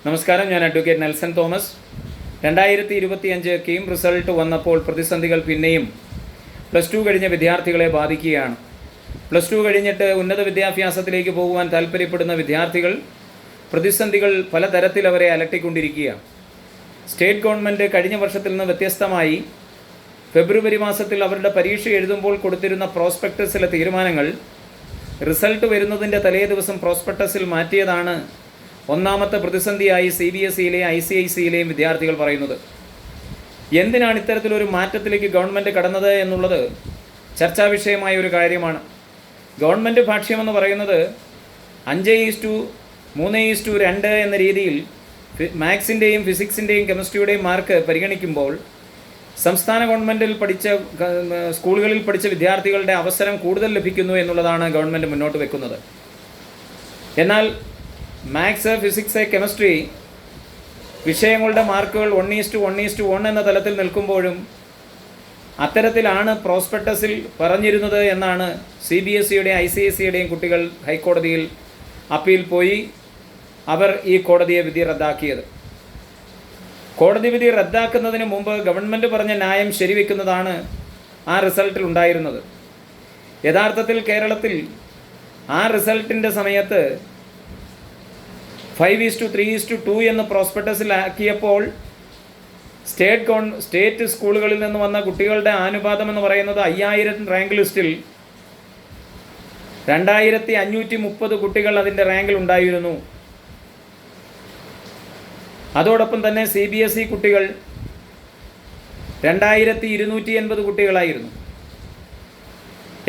നമസ്കാരം, ഞാൻ advocate Nelson Thomas. 2025 KEAM result വന്നപ്പോൾ പ്രതിസന്ധികൾ പിന്നെയും +2 കഴിഞ്ഞ വിദ്യാർത്ഥികളെ ബാധിക്കുകയാണ്. +2 കഴിഞ്ഞിട്ട് ഉന്നത വിദ്യാഭ്യാസത്തിലേക്ക് പോകുവാൻ താല്പര്യപ്പെടുന്ന വിദ്യാർത്ഥികൾ പ്രതിസന്ധികൾ പലതരത്തിൽ അവരെ അലട്ടിക്കൊണ്ടിരിക്കുകയാണ്. സ്റ്റേറ്റ് ഗവൺമെൻറ് കഴിഞ്ഞ വർഷത്തിൽ നിന്ന് വ്യത്യസ്തമായി ഫെബ്രുവരി മാസത്തിൽ അവരുടെ പരീക്ഷ എഴുതുമ്പോൾ കൊടുത്തിരുന്ന പ്രോസ്പെക്ടസിലെ തീരുമാനങ്ങൾ റിസൾട്ട് വരുന്നതിൻ്റെ തലേ ദിവസം പ്രോസ്പെക്ടസിൽ മാറ്റിയതാണ് ഒന്നാമത്തെ പ്രതിസന്ധിയായി CBSEയിലെയും ICICയിലെയും വിദ്യാർത്ഥികൾ പറയുന്നത്. എന്തിനാണ് ഇത്തരത്തിലൊരു മാറ്റത്തിലേക്ക് ഗവൺമെൻറ് കടന്നത് എന്നുള്ളത് ചർച്ചാ വിഷയമായ ഒരു കാര്യമാണ്. ഗവൺമെൻറ് ഭാഷ്യമെന്ന് പറയുന്നത് 5:3:2 എന്ന രീതിയിൽ മാത്സിൻ്റെയും ഫിസിക്സിൻ്റെയും കെമിസ്ട്രിയുടെയും മാർക്ക് പരിഗണിക്കുമ്പോൾ സംസ്ഥാന ഗവൺമെൻറ്റിൽ പഠിച്ച സ്കൂളുകളിൽ പഠിച്ച വിദ്യാർത്ഥികളുടെ അവസരം കൂടുതൽ ലഭിക്കുന്നു എന്നുള്ളതാണ് ഗവൺമെൻറ് മുന്നോട്ട് വെക്കുന്നത്. എന്നാൽ മാത്സ്, ഫിസിക്സ്, കെമിസ്ട്രി വിഷയങ്ങളുടെ മാർക്കുകൾ 1:1:1 എന്ന തലത്തിൽ നിൽക്കുമ്പോഴും അത്തരത്തിലാണ് പ്രോസ്പെക്ടസിൽ പറഞ്ഞിരുന്നത് എന്നാണ് CBSEയുടെയും ICICയുടെയും കുട്ടികൾ ഹൈക്കോടതിയിൽ അപ്പീൽ പോയി അവർ ഈ കോടതിയെ വിധി റദ്ദാക്കിയത്. കോടതി വിധി റദ്ദാക്കുന്നതിന് മുമ്പ് ഗവൺമെൻറ് പറഞ്ഞ ന്യായം ശരിവെക്കുന്നതാണ് ആ റിസൾട്ടിൽ ഉണ്ടായിരുന്നത്. യഥാർത്ഥത്തിൽ കേരളത്തിൽ ആ റിസൾട്ടിൻ്റെ സമയത്ത് 5:3:2 എന്ന് പ്രോസ്പെക്ടസിലാക്കിയപ്പോൾ സ്റ്റേറ്റ് സ്കൂളുകളിൽ നിന്ന് വന്ന കുട്ടികളുടെ അനുപാതം എന്ന് പറയുന്നത് 5000 റാങ്ക് ലിസ്റ്റിൽ 2530 കുട്ടികൾ അതിൻ്റെ റാങ്കിൽ ഉണ്ടായിരുന്നു. അതോടൊപ്പം തന്നെ CBSE കുട്ടികൾ 2280 കുട്ടികളായിരുന്നു.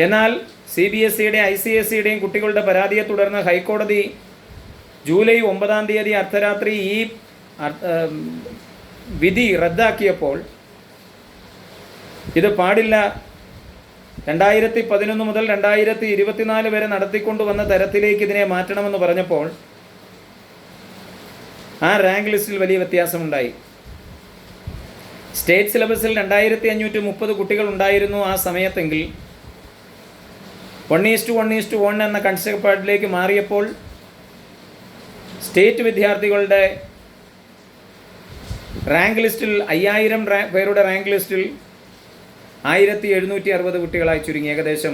എന്നാൽ CBSEയുടെയും ICICയുടെയും കുട്ടികളുടെ പരാതിയെ തുടർന്ന് ഹൈക്കോടതി ജൂലൈ 9 അർദ്ധരാത്രി ഈ വിധി റദ്ദാക്കിയപ്പോൾ ഇത് പാടില്ല, 2011 മുതൽ 2024 വരെ നടത്തിക്കൊണ്ടുവന്ന തരത്തിലേക്ക് ഇതിനെ മാറ്റണമെന്ന് പറഞ്ഞപ്പോൾ ആ റാങ്ക് ലിസ്റ്റിൽ വലിയ വ്യത്യാസമുണ്ടായി. സ്റ്റേറ്റ് സിലബസിൽ 2530 കുട്ടികൾ ഉണ്ടായിരുന്നു ആ സമയത്തെങ്കിൽ 1:1:1 എന്ന കാഴ്ചപ്പാടിലേക്ക് മാറിയപ്പോൾ സ്റ്റേറ്റ് വിദ്യാർത്ഥികളുടെ റാങ്ക് ലിസ്റ്റിൽ 5000 പേരുടെ റാങ്ക് ലിസ്റ്റിൽ 1760 കുട്ടികളായി ചുരുങ്ങി. ഏകദേശം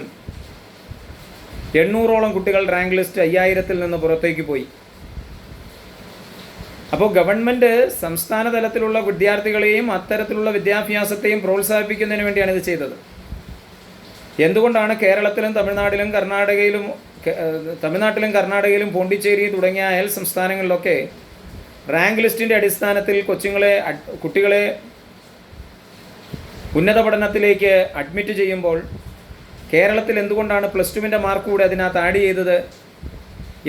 800ഓളം കുട്ടികൾ റാങ്ക് ലിസ്റ്റ് 5000-ൽ നിന്ന് പുറത്തേക്ക് പോയി. അപ്പോൾ ഗവൺമെൻറ് സംസ്ഥാന തലത്തിലുള്ള വിദ്യാർത്ഥികളെയും അത്തരത്തിലുള്ള വിദ്യാഭ്യാസത്തെയും പ്രോത്സാഹിപ്പിക്കുന്നതിന് വേണ്ടിയാണ് ഇത് ചെയ്തത്. എന്തുകൊണ്ടാണ് കേരളത്തിലും തമിഴ്നാട്ടിലും കർണാടകയിലും പോണ്ടിച്ചേരി തുടങ്ങിയ അയൽ സംസ്ഥാനങ്ങളിലൊക്കെ റാങ്ക് ലിസ്റ്റിൻ്റെ അടിസ്ഥാനത്തിൽ കുട്ടികളെ ഉന്നത പഠനത്തിലേക്ക് അഡ്മിറ്റ് ചെയ്യുമ്പോൾ കേരളത്തിൽ എന്തുകൊണ്ടാണ് +2ൻ്റെ മാർക്ക് കൂടെ അതിനകത്ത് ആഡ് ചെയ്തത്?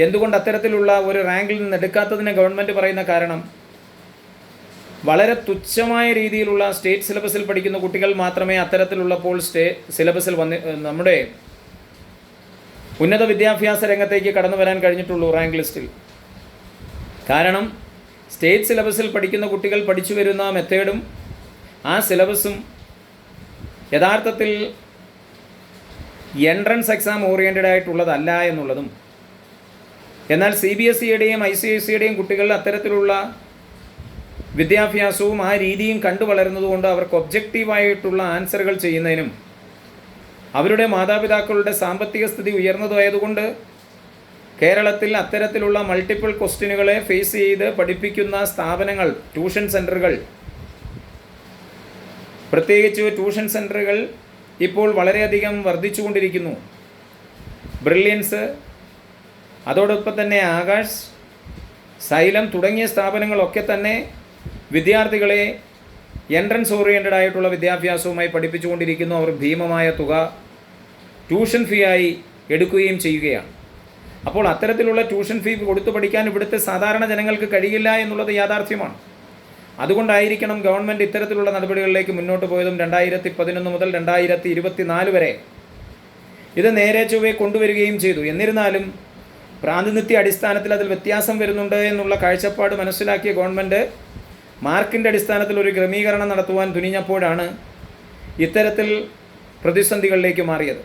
എന്തുകൊണ്ട് അത്തരത്തിലുള്ള ഒരു റാങ്കിൽ നിന്ന് എടുക്കാത്തതിന് ഗവൺമെൻറ് പറയുന്ന കാരണം വളരെ തുച്ഛമായ രീതിയിലുള്ള സ്റ്റേറ്റ് സിലബസിൽ പഠിക്കുന്ന കുട്ടികൾ മാത്രമേ അത്തരത്തിലുള്ളപ്പോൾ സിലബസിൽ നമ്മുടെ ഉന്നത വിദ്യാഭ്യാസ രംഗത്തേക്ക് കടന്നു വരാൻ കഴിഞ്ഞിട്ടുള്ളൂ റാങ്ക് ലിസ്റ്റിൽ. കാരണം സ്റ്റേറ്റ് സിലബസിൽ പഠിക്കുന്ന കുട്ടികൾ പഠിച്ചു വരുന്ന മെത്തേഡും ആ സിലബസും യഥാർത്ഥത്തിൽ എൻട്രൻസ് എക്സാം ഓറിയൻറ്റഡ് ആയിട്ടുള്ളതല്ല എന്നുള്ളതും, എന്നാൽ CBSEയുടെയും ICICയുടെയും കുട്ടികൾ അത്തരത്തിലുള്ള വിദ്യാഭ്യാസവും ആ രീതിയും കണ്ടു വളരുന്നതുകൊണ്ട് അവർക്ക് ഒബ്ജക്റ്റീവായിട്ടുള്ള ആൻസറുകൾ ചെയ്യുന്നതിനും അവരുടെ മാതാപിതാക്കളുടെ സാമ്പത്തിക സ്ഥിതി ഉയർന്നതായതുകൊണ്ട് കേരളത്തിൽ അത്തരത്തിലുള്ള മൾട്ടിപ്പിൾ ക്വസ്റ്റ്യനുകളെ ഫേസ് ചെയ്ത് പഠിപ്പിക്കുന്ന സ്ഥാപനങ്ങൾ, ട്യൂഷൻ സെൻറ്ററുകൾ, പ്രത്യേകിച്ച് ട്യൂഷൻ സെൻറ്ററുകൾ ഇപ്പോൾ വളരെയധികം വർദ്ധിച്ചുകൊണ്ടിരിക്കുന്നു. ബ്രില്യൻസ്, അതോടൊപ്പം തന്നെ ആകാശ്, സൈലം തുടങ്ങിയ സ്ഥാപനങ്ങളൊക്കെ തന്നെ വിദ്യാർത്ഥികളെ എൻട്രൻസ് ഓറിയൻറ്റഡ് ആയിട്ടുള്ള വിദ്യാഭ്യാസവുമായി പഠിപ്പിച്ചുകൊണ്ടിരിക്കുന്നു. അവർ ഭീമമായ തുക ട്യൂഷൻ ഫീ ആയി എടുക്കുകയും ചെയ്യുകയാണ്. അപ്പോൾ അത്തരത്തിലുള്ള ട്യൂഷൻ ഫീ കൊടുത്തു പഠിക്കാൻ ഇവിടുത്തെ സാധാരണ ജനങ്ങൾക്ക് കഴിയില്ല എന്നുള്ളത് യാഥാർത്ഥ്യമാണ്. അതുകൊണ്ടായിരിക്കണം ഗവൺമെൻറ് ഇത്തരത്തിലുള്ള നടപടികളിലേക്ക് മുന്നോട്ട് പോയതും 2011 മുതൽ 2024 വരെ ഇത് നേരെ ചൊവ്വേ കൊണ്ടുവരികയും ചെയ്തു. എന്നിരുന്നാലും പ്രാതിനിധ്യ അടിസ്ഥാനത്തിൽ അതിൽ വ്യത്യാസം വരുന്നുണ്ട് എന്നുള്ള കാഴ്ചപ്പാട് മനസ്സിലാക്കിയ ഗവൺമെൻറ് മാർക്കിൻ്റെ അടിസ്ഥാനത്തിൽ ഒരു ക്രമീകരണം നടത്തുവാൻ തുനിഞ്ഞപ്പോഴാണ് ഇത്തരത്തിൽ പ്രതിസന്ധികളിലേക്ക് മാറിയത്.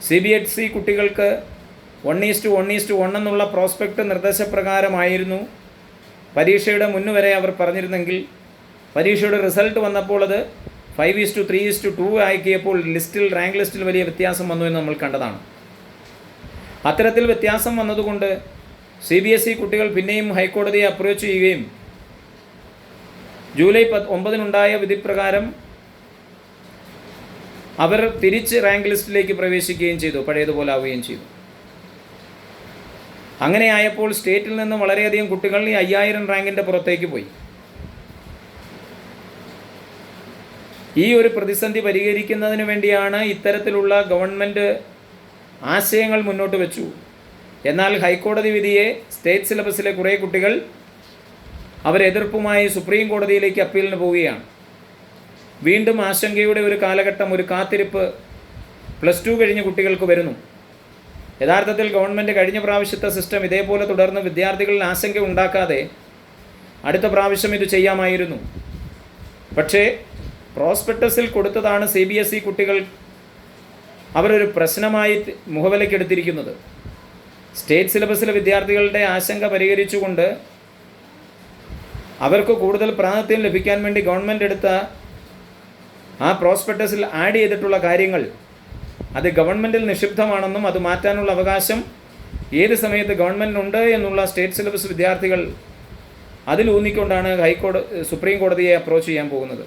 CBSE കുട്ടികൾക്ക് 1:1:1 എന്നുള്ള പ്രോസ്പെക്റ്റ് നിർദ്ദേശപ്രകാരമായിരുന്നു പരീക്ഷയുടെ മുന്നുവരെ അവർ പറഞ്ഞിരുന്നെങ്കിൽ പരീക്ഷയുടെ റിസൾട്ട് വന്നപ്പോൾ അത് 5:3:2 ആക്കിയപ്പോൾ റാങ്ക് ലിസ്റ്റിൽ വലിയ വ്യത്യാസം വന്നു എന്ന് നമ്മൾ കണ്ടതാണ്. അത്തരത്തിൽ വ്യത്യാസം വന്നതുകൊണ്ട് CBSE കുട്ടികൾ പിന്നെയും ഹൈക്കോടതിയെ അപ്രോച്ച് ചെയ്യുകയും ജൂലൈ 9 വിധിപ്രകാരം അവർ തിരിച്ച് റാങ്ക് ലിസ്റ്റിലേക്ക് പ്രവേശിക്കുകയും ചെയ്തു, പഴയതുപോലെ ആവുകയും ചെയ്തു. അങ്ങനെ ആയപ്പോൾ സ്റ്റേറ്റിൽ നിന്ന് വളരെയധികം കുട്ടികൾ ഈ 5000 റാങ്കിൻ്റെ പുറത്തേക്ക് പോയി. ഈ ഒരു പ്രതിസന്ധി പരിഹരിക്കുന്നതിന് വേണ്ടിയാണ് ഇത്തരത്തിലുള്ള ഗവൺമെൻറ് ആശയങ്ങൾ മുന്നോട്ട് വെച്ചു. എന്നാൽ ഹൈക്കോടതി വിധിയെ സ്റ്റേറ്റ് സിലബസിലെ കുറേ കുട്ടികൾ അവരെതിർപ്പുമായി സുപ്രീം കോടതിയിലേക്ക് അപ്പീലിന് പോവുകയാണ്. വീണ്ടും ആശങ്കയുടെ ഒരു കാലഘട്ടം, ഒരു കാത്തിരിപ്പ് +2 കഴിഞ്ഞ കുട്ടികൾക്ക് വരുന്നു. യഥാർത്ഥത്തിൽ ഗവൺമെൻറ് കഴിഞ്ഞ പ്രാവശ്യത്തെ സിസ്റ്റം ഇതേപോലെ തുടർന്ന് വിദ്യാർത്ഥികളിൽ ആശങ്ക ഉണ്ടാക്കാതെ അടുത്ത പ്രാവശ്യം ഇത് ചെയ്യാമായിരുന്നു. പക്ഷേ പ്രോസ്പെക്ടസിൽ കൊടുത്തതാണ് CBSE കുട്ടികൾ അവരൊരു പ്രശ്നമായി മുഖവിലക്കെടുത്തിരിക്കുന്നത്. സ്റ്റേറ്റ് സിലബസിലെ വിദ്യാർത്ഥികളുടെ ആശങ്ക പരിഹരിച്ചുകൊണ്ട് അവർക്ക് കൂടുതൽ പ്രാതിനിധ്യം ലഭിക്കാൻ വേണ്ടി ഗവൺമെൻറ് എടുത്ത ആ പ്രോസ്പെക്ടസിൽ ആഡ് ചെയ്തിട്ടുള്ള കാര്യങ്ങൾ അത് ഗവൺമെൻറ്റിൽ നിക്ഷിപ്തമാണെന്നും അത് മാറ്റാനുള്ള അവകാശം ഏത് സമയത്ത് ഗവൺമെൻറ്റിനുണ്ട് എന്നുള്ള സ്റ്റേറ്റ് സിലബസ് വിദ്യാർത്ഥികൾ അതിലൂന്നിക്കൊണ്ടാണ് സുപ്രീം കോടതിയെ അപ്രോച്ച് ചെയ്യാൻ പോകുന്നത്.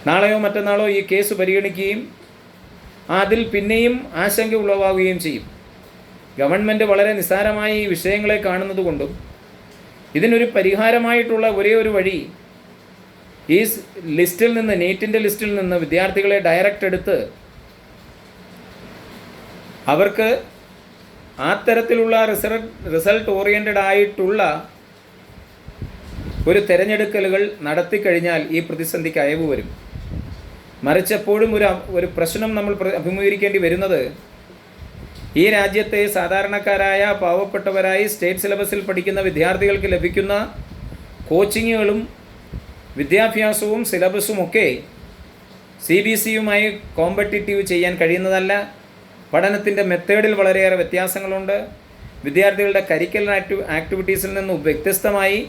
നാളെയോ മറ്റന്നാളോ ഈ കേസ് പരിഗണിക്കുകയും അതിൽ പിന്നെയും ആശങ്ക ഉളവാകുകയും ചെയ്യും. ഗവൺമെൻറ് വളരെ നിസ്സാരമായി ഈ വിഷയങ്ങളെ കാണുന്നത് കൊണ്ടും ഇതിനൊരു പരിഹാരമായിട്ടുള്ള ഒരേ ഒരു വഴി ഈ ലിസ്റ്റിൽ നിന്ന്, നീറ്റിൻ്റെ ലിസ്റ്റിൽ നിന്ന് വിദ്യാർത്ഥികളെ ഡയറക്റ്റ് എടുത്ത് അവർക്ക് അത്തരത്തിലുള്ള റിസൾട്ട് ഓറിയൻറ്റഡ് ആയിട്ടുള്ള ഒരു തിരഞ്ഞെടുക്കലുകൾ നടത്തിക്കഴിഞ്ഞാൽ ഈ പ്രതിസന്ധിക്ക് അയവ് വരും. മറിച്ച് എപ്പോഴും ഒരു പ്രശ്നം നമ്മൾ അഭിമുഖീകരിക്കേണ്ടി വരുന്നത് ഈ രാജ്യത്തെ സാധാരണക്കാരായ പാവപ്പെട്ടവരായി സ്റ്റേറ്റ് സിലബസിൽ പഠിക്കുന്ന വിദ്യാർത്ഥികൾക്ക് ലഭിക്കുന്ന കോച്ചിങ്ങുകളും വിദ്യാഭ്യാസവും സിലബസുമൊക്കെ CBSEയുമായി കോമ്പറ്റിറ്റീവ് ചെയ്യാൻ കഴിയുന്നതല്ല. പഠനത്തിൻ്റെ മെത്തേഡിൽ വളരെയേറെ വ്യത്യാസങ്ങളുണ്ട്. വിദ്യാർത്ഥികളുടെ കരിക്കുലർ ആക്ടിവിറ്റീസിൽ നിന്നും വ്യത്യസ്തമായി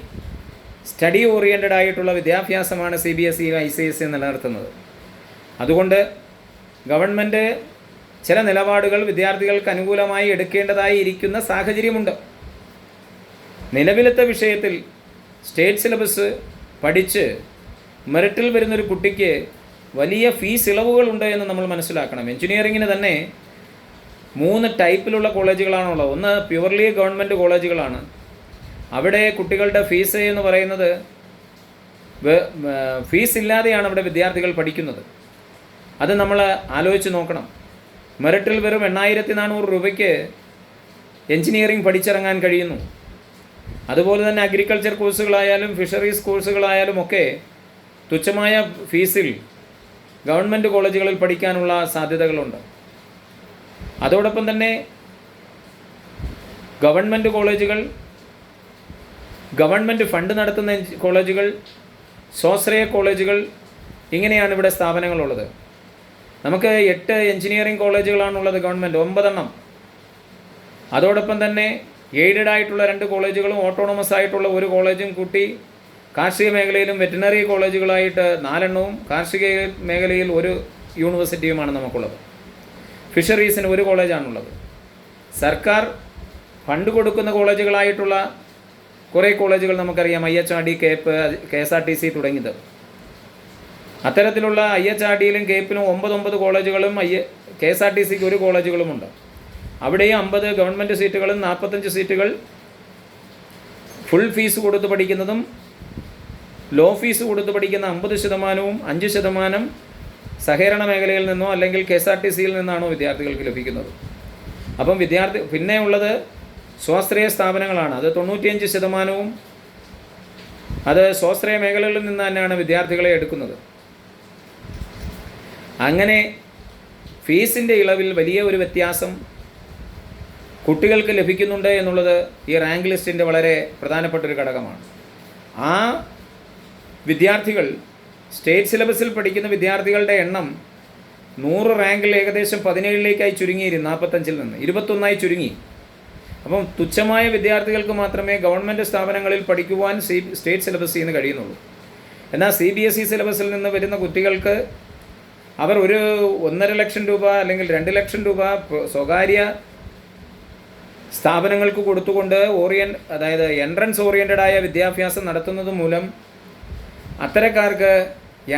സ്റ്റഡി ഓറിയൻറ്റഡ് ആയിട്ടുള്ള വിദ്യാഭ്യാസമാണ് CBSE ICSE നിലനിർത്തുന്നത്. അതുകൊണ്ട് ഗവൺമെൻറ് ചില നിലപാടുകൾ വിദ്യാർത്ഥികൾക്ക് അനുകൂലമായി എടുക്കേണ്ടതായി ഇരിക്കുന്ന സാഹചര്യമുണ്ട്. നിലവിലത്തെ വിഷയത്തിൽ സ്റ്റേറ്റ് സിലബസ് പഠിച്ച് മെറിറ്റിൽ വരുന്നൊരു കുട്ടിക്ക് വലിയ ഫീസ് ഇളവുകളുണ്ട് എന്ന് നമ്മൾ മനസ്സിലാക്കണം. എഞ്ചിനീയറിങ്ങിന് തന്നെ 3 ടൈപ്പിലുള്ള കോളേജുകളാണുള്ളത്. ഒന്ന് പ്യുവർലി ഗവൺമെൻറ് കോളേജുകളാണ്. അവിടെ കുട്ടികളുടെ ഫീസ് എന്ന് പറയുന്നത് ഫീസ് ഇല്ലാതെയാണ് അവിടെ വിദ്യാർത്ഥികൾ പഠിക്കുന്നത്. അത് നമ്മൾ ആലോചിച്ച് നോക്കണം. മെറിറ്റിൽ വെറും 8400 രൂപയ്ക്ക് എഞ്ചിനീയറിംഗ് പഠിച്ചിറങ്ങാൻ കഴിയുന്നു. അതുപോലെ തന്നെ അഗ്രികൾച്ചർ കോഴ്സുകളായാലും ഫിഷറീസ് കോഴ്സുകളായാലും ഒക്കെ തുച്ഛമായ ഫീസിൽ ഗവൺമെൻറ് കോളേജുകളിൽ പഠിക്കാനുള്ള സാധ്യതകളുണ്ട്. അതോടൊപ്പം തന്നെ ഗവൺമെൻറ് കോളേജുകൾ, ഗവൺമെൻറ് ഫണ്ട് നടത്തുന്ന കോളേജുകൾ, സ്വാശ്രയ കോളേജുകൾ, ഇങ്ങനെയാണ് ഇവിടെ സ്ഥാപനങ്ങളുള്ളത്. നമുക്ക് 8 എഞ്ചിനീയറിംഗ് കോളേജുകളാണുള്ളത്, ഗവൺമെൻറ് 9 എണ്ണം. അതോടൊപ്പം തന്നെ എയ്ഡഡ് ആയിട്ടുള്ള 2 കോളേജുകളും ഓട്ടോണമസ് ആയിട്ടുള്ള 1 കോളേജും കൂട്ടി കാർഷിക മേഖലയിലും വെറ്റിനറി കോളേജുകളായിട്ട് 4 എണ്ണവും, കാർഷിക മേഖലയിൽ 1 യൂണിവേഴ്സിറ്റിയുമാണ് നമുക്കുള്ളത്. ഫിഷറീസിന് 1 കോളേജാണുള്ളത്. സർക്കാർ ഫണ്ട് കൊടുക്കുന്ന കോളേജുകളായിട്ടുള്ള കുറേ കോളേജുകൾ നമുക്കറിയാം. IHRD, കേപ്പ്, KSRTC തുടങ്ങിയത്. അത്തരത്തിലുള്ള IHRDയിലും കേപ്പിലും 9 കോളേജുകളും KSRTCക്ക് 1 കോളേജുകളുമുണ്ട്. അവിടെയും 50 ഗവൺമെൻറ് സീറ്റുകളും 45 സീറ്റുകൾ ഫുൾ ഫീസ് കൊടുത്ത് പഠിക്കുന്നതും ലോ ഫീസ് കൊടുത്ത് പഠിക്കുന്ന 50%, 5% സഹകരണ മേഖലയിൽ നിന്നോ അല്ലെങ്കിൽ KSRTCയിൽ നിന്നാണോ വിദ്യാർത്ഥികൾക്ക് ലഭിക്കുന്നത്. അപ്പം പിന്നെ ഉള്ളത് സ്വാശ്രയ സ്ഥാപനങ്ങളാണ്. അത് 95% അത് സ്വാശ്രയ മേഖലകളിൽ നിന്ന് തന്നെയാണ് വിദ്യാർത്ഥികളെ എടുക്കുന്നത്. അങ്ങനെ ഫീസിൻ്റെ ഇളവിൽ വലിയ ഒരു വ്യത്യാസം കുട്ടികൾക്ക് ലഭിക്കുന്നുണ്ട് എന്നുള്ളത് ഈ റാങ്ക് ലിസ്റ്റിൻ്റെ വളരെ പ്രധാനപ്പെട്ടൊരു ഘടകമാണ്. ആ വിദ്യാർത്ഥികൾ, സ്റ്റേറ്റ് സിലബസിൽ പഠിക്കുന്ന വിദ്യാർത്ഥികളുടെ എണ്ണം 100 റാങ്കിൽ ഏകദേശം 17ലേക്കായി ചുരുങ്ങിയിരുന്നു. 45-ൽ നിന്ന് 21ആയി ചുരുങ്ങി. അപ്പം തുച്ഛമായ വിദ്യാർത്ഥികൾക്ക് മാത്രമേ ഗവൺമെൻറ് സ്ഥാപനങ്ങളിൽ പഠിക്കുവാൻ സ്റ്റേറ്റ് സിലബസിൽ നിന്ന് കഴിയുന്നുള്ളൂ. എന്നാൽ CBSE സിലബസിൽ നിന്ന് വരുന്ന കുട്ടികൾക്ക് അവർ ഒരു 1.5 ലക്ഷം രൂപ അല്ലെങ്കിൽ 2 ലക്ഷം രൂപ സ്വകാര്യ സ്ഥാപനങ്ങൾക്ക് കൊടുത്തുകൊണ്ട് അതായത് എൻട്രൻസ് ഓറിയൻറ്റഡായ വിദ്യാഭ്യാസം നടത്തുന്നത് മൂലം അത്തരക്കാർക്ക്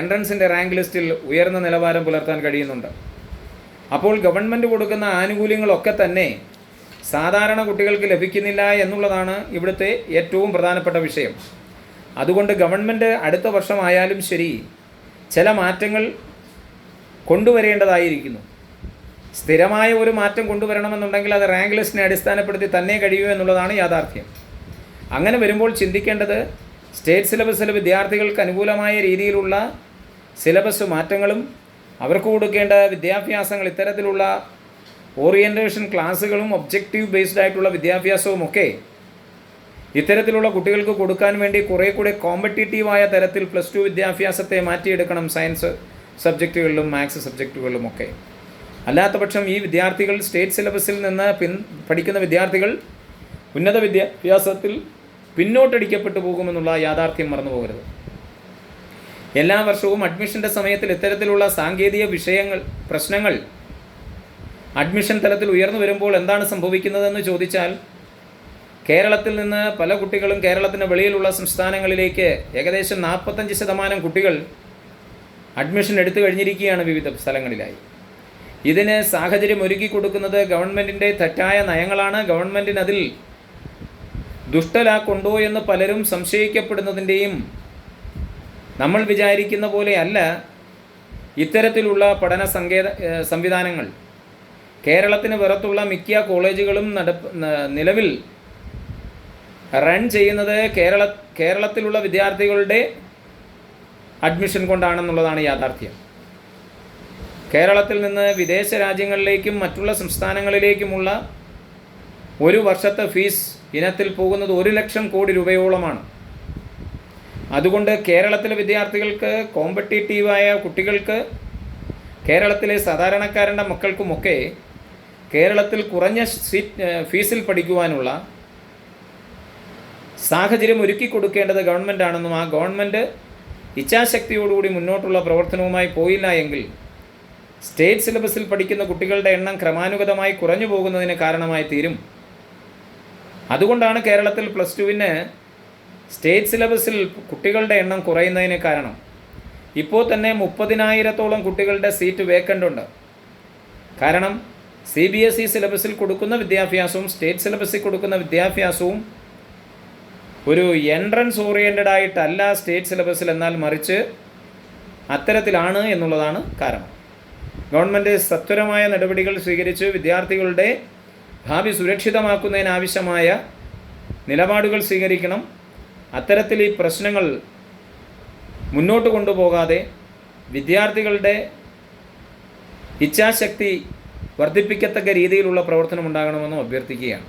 എൻട്രൻസിൻ്റെ റാങ്ക് ലിസ്റ്റിൽ ഉയർന്ന നിലവാരം പുലർത്താൻ കഴിയുന്നുണ്ട്. അപ്പോൾ ഗവൺമെൻറ് കൊടുക്കുന്ന ആനുകൂല്യങ്ങളൊക്കെ തന്നെ സാധാരണ കുട്ടികൾക്ക് ലഭിക്കുന്നില്ല എന്നുള്ളതാണ് ഇവിടുത്തെ ഏറ്റവും പ്രധാനപ്പെട്ട വിഷയം. അതുകൊണ്ട് ഗവൺമെൻറ് അടുത്ത വർഷമായാലും ശരി ചില മാറ്റങ്ങൾ കൊണ്ടുവരേണ്ടതായിരിക്കുന്നു. സ്ഥിരമായ ഒരു മാറ്റം കൊണ്ടുവരണമെന്നുണ്ടെങ്കിൽ അത് റാങ്ക് ലിസ്റ്റിനെ അടിസ്ഥാനപ്പെടുത്തി തന്നെ കഴിയൂ എന്നുള്ളതാണ് യാഥാർത്ഥ്യം. അങ്ങനെ വരുമ്പോൾ ചിന്തിക്കേണ്ടത് സ്റ്റേറ്റ് സിലബസിലെ വിദ്യാർത്ഥികൾക്ക് അനുകൂലമായ രീതിയിലുള്ള സിലബസ് മാറ്റങ്ങളും അവർക്ക് കൊടുക്കേണ്ട വിദ്യാഭ്യാസങ്ങൾ ഇത്തരത്തിലുള്ള ഓറിയൻറ്റേഷൻ ക്ലാസ്സുകളും ഒബ്ജക്റ്റീവ് ബേസ്ഡ് ആയിട്ടുള്ള വിദ്യാഭ്യാസവുമൊക്കെ ഇത്തരത്തിലുള്ള കുട്ടികൾക്ക് കൊടുക്കാൻ വേണ്ടി കുറേ കൂടെ കോമ്പറ്റീറ്റീവായ തരത്തിൽ +2 വിദ്യാഭ്യാസത്തെ മാറ്റിയെടുക്കണം സയൻസ് സബ്ജക്റ്റുകളിലും മാത്സ് സബ്ജക്റ്റുകളിലുമൊക്കെ. അല്ലാത്ത പക്ഷം ഈ വിദ്യാർത്ഥികൾ സ്റ്റേറ്റ് സിലബസിൽ നിന്ന് പഠിക്കുന്ന വിദ്യാർത്ഥികൾ ഉന്നത വിദ്യാഭ്യാസത്തിൽ പിന്നോട്ടടിക്കപ്പെട്ടു പോകുമെന്നുള്ള യാഥാർത്ഥ്യം മറന്നു പോകരുത്. എല്ലാ വർഷവും അഡ്മിഷൻ്റെ സമയത്തിൽ ഇത്തരത്തിലുള്ള സാങ്കേതിക പ്രശ്നങ്ങൾ അഡ്മിഷൻ തലത്തിൽ ഉയർന്നു വരുമ്പോൾ എന്താണ് സംഭവിക്കുന്നതെന്ന് ചോദിച്ചാൽ കേരളത്തിൽ നിന്ന് പല കുട്ടികളും കേരളത്തിന് വെളിയിലുള്ള സംസ്ഥാനങ്ങളിലേക്ക് ഏകദേശം 45% കുട്ടികൾ അഡ്മിഷൻ എടുത്തു കഴിഞ്ഞിരിക്കുകയാണ് വിവിധ സ്ഥലങ്ങളിലായി. ഇതിന് സാഹചര്യം ഒരുക്കി കൊടുക്കുന്നത് ഗവൺമെൻറ്റിൻ്റെ തെറ്റായ നയങ്ങളാണ്. ഗവൺമെൻറ്റിന് അതിൽ ദുഷ്ടലാക്കുണ്ടോ എന്ന് പലരും സംശയിക്കപ്പെടുന്നതിൻ്റെയും നമ്മൾ വിചാരിക്കുന്ന പോലെയല്ല ഇത്തരത്തിലുള്ള പഠന സംവിധാനങ്ങൾ. കേരളത്തിന് പുറത്തുള്ള മിക്ക കോളേജുകളും നിലവിൽ റൺ ചെയ്യുന്നത് കേരളത്തിലുള്ള വിദ്യാർത്ഥികളുടെ അഡ്മിഷൻ കൊണ്ടാണെന്നുള്ളതാണ് യാഥാർത്ഥ്യം. കേരളത്തിൽ നിന്ന് വിദേശ രാജ്യങ്ങളിലേക്കും മറ്റുള്ള സംസ്ഥാനങ്ങളിലേക്കുമുള്ള ഒരു വർഷത്തെ ഫീസ് ഇനത്തിൽ പോകുന്നത് 1 ലക്ഷം കോടി രൂപയോളമാണ്. അതുകൊണ്ട് കേരളത്തിലെ വിദ്യാർത്ഥികൾക്ക്, കോമ്പറ്റീറ്റീവായ കുട്ടികൾക്ക്, കേരളത്തിലെ സാധാരണക്കാരൻ്റെ മക്കൾക്കുമൊക്കെ കേരളത്തിൽ കുറഞ്ഞ ഫീസിൽ പഠിക്കുവാനുള്ള സാഹചര്യം ഒരുക്കി കൊടുക്കേണ്ടത് ഗവൺമെൻറ്റാണെന്നും ആ ഗവൺമെൻറ് ഇച്ഛാശക്തിയോടുകൂടി മുന്നോട്ടുള്ള പ്രവർത്തനവുമായി പോയില്ല എങ്കിൽ സ്റ്റേറ്റ് സിലബസിൽ പഠിക്കുന്ന കുട്ടികളുടെ എണ്ണം ക്രമാനുഗതമായി കുറഞ്ഞു പോകുന്നതിന് കാരണമായി തീരും. അതുകൊണ്ടാണ് കേരളത്തിൽ +2-ന് സ്റ്റേറ്റ് സിലബസിൽ കുട്ടികളുടെ എണ്ണം കുറയുന്നതിന് കാരണം. ഇപ്പോൾ തന്നെ 30,000-ഓളം കുട്ടികളുടെ സീറ്റ് വേക്കൻ്റ് ഉണ്ട്. കാരണം CBSE സിലബസിൽ കൊടുക്കുന്ന വിദ്യാഭ്യാസവും സ്റ്റേറ്റ് സിലബസിൽ കൊടുക്കുന്ന വിദ്യാഭ്യാസവും ഒരു എൻട്രൻസ് ഓറിയൻറ്റഡ് ആയിട്ടല്ല സ്റ്റേറ്റ് സിലബസിൽ, എന്നാൽ മറിച്ച് അത്തരത്തിലാണ് എന്നുള്ളതാണ് കാരണം. ഗവൺമെൻറ് സത്വരമായ നടപടികൾ സ്വീകരിച്ച് വിദ്യാർത്ഥികളുടെ ഭാവി സുരക്ഷിതമാക്കുന്നതിനാവശ്യമായ നിലപാടുകൾ സ്വീകരിക്കണം. അത്തരത്തിൽ ഈ പ്രശ്നങ്ങൾ മുന്നോട്ട് കൊണ്ടുപോകാതെ വിദ്യാർത്ഥികളുടെ ഇച്ഛാശക്തി വർദ്ധിപ്പിക്കത്തക്ക രീതിയിലുള്ള പ്രവർത്തനം ഉണ്ടാകണമെന്നും അഭ്യർത്ഥിക്കുകയാണ്.